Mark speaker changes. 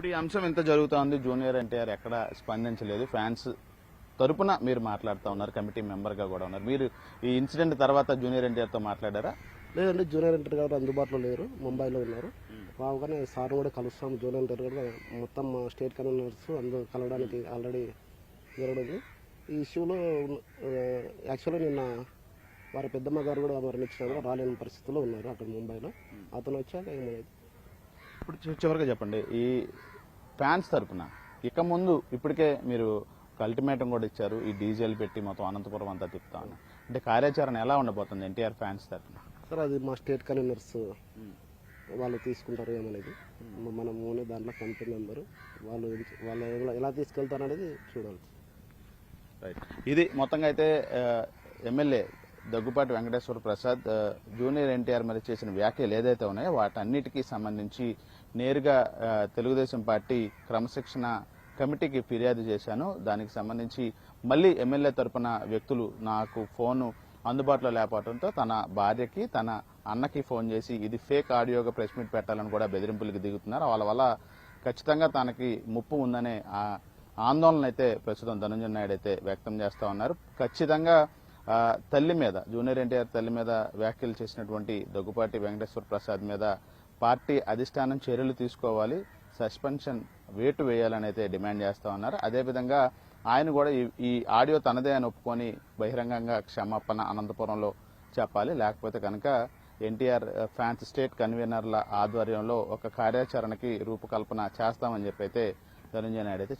Speaker 1: ఇప్పుడు ఈ అంశం ఎంత జరుగుతోంది, జూనియర్ ఎన్టీఆర్ ఎక్కడ స్పందించలేదు. ఫ్యాన్స్ తరపున మీరు మాట్లాడుతూ ఉన్నారు, కమిటీ మెంబర్గా కూడా ఉన్నారు. మీరు ఈ ఇన్సిడెంట్ తర్వాత జూనియర్ ఎన్టీఆర్తో మాట్లాడారా?
Speaker 2: లేదండి, జూనియర్ ఎన్టీఆర్ గారు అందుబాటులో లేరు, ముంబైలో ఉన్నారు. రాగానే సార్ కూడా కలుస్తాం. జూనియర్ ఎన్టీఆర్ గారు మొత్తం స్టేట్ కన్వీనర్స్ అందరూ కలవడానికి ఆల్రెడీ జరగడం. ఈ ఇష్యూలో యాక్చువల్గా నిన్న వారి పెద్దమ్మ గారు కూడా మరణించారు, రాలేని పరిస్థితుల్లో ఉన్నారు అక్కడ ముంబైలో. అతను వచ్చాక
Speaker 1: ఇప్పుడు చివరిగా చెప్పండి, ఈ ఫ్యాన్స్ తరపున ఇక ముందు ఇప్పటికే మీరు అల్టిమేటం కూడా ఇచ్చారు, ఈ డీజేలు పెట్టి మొత్తం అనంతపురం అంతా తిప్పుతాను అంటే కార్యాచరణ ఎలా ఉండబోతుంది ఎన్టీఆర్ ఫ్యాన్స్ తరపున?
Speaker 2: సార్ అది మా స్టేట్ కన్వీనర్స్ వాళ్ళు తీసుకుంటారు ఏమనేది. మనం ఓనే దాంట్లో కమిటీ మెంబరు వాళ్ళు ఎలా తీసుకెళ్తారు అనేది చూడాలి.
Speaker 1: రైట్, ఇది మొత్తంగా అయితే ఎమ్మెల్యే దగ్గుపాటి వెంకటేశ్వర ప్రసాద్ జూనియర్ ఎన్టీఆర్ మీద చేసిన వ్యాఖ్యలు ఏదైతే ఉన్నాయో వాటన్నిటికీ సంబంధించి నేరుగా తెలుగుదేశం పార్టీ క్రమశిక్షణ కమిటీకి ఫిర్యాదు చేశాను. దానికి సంబంధించి మళ్ళీ ఎమ్మెల్యే తరపున వ్యక్తులు నాకు ఫోను అందుబాటులో లేకపోవడంతో తన భార్యకి తన అన్నకి ఫోన్ చేసి ఇది ఫేక్ ఆడియోగా ప్రెస్ మీట్ పెట్టాలని కూడా బెదిరింపులకు దిగుతున్నారు. వాళ్ళ వల్ల ఖచ్చితంగా తనకి ముప్పు ఉందనే ఆందోళన అయితే ప్రస్తుతం ధనంజయ నాయుడు అయితే వ్యక్తం చేస్తా ఉన్నారు. ఖచ్చితంగా తల్లి మీద, జూనియర్ ఎన్టీఆర్ తల్లి మీద వ్యాఖ్యలు చేసినటువంటి దగ్గుపాటి వెంకటేశ్వర ప్రసాద్ మీద పార్టీ అధిష్టానం చర్యలు తీసుకోవాలి, సస్పెన్షన్ వేటు వేయాలని అయితే డిమాండ్ చేస్తా ఉన్నారు. అదేవిధంగా ఆయన కూడా ఈ ఆడియో తనదే అని ఒప్పుకొని బహిరంగంగా క్షమాపణ అనంతపురంలో చెప్పాలి, లేకపోతే కనుక ఎన్టీఆర్ ఫ్యాన్స్ స్టేట్ కన్వీనర్ల ఆధ్వర్యంలో ఒక కార్యాచరణకి రూపకల్పన చేస్తామని చెప్పి అయితే ధనంజయ నాయుడు అయితే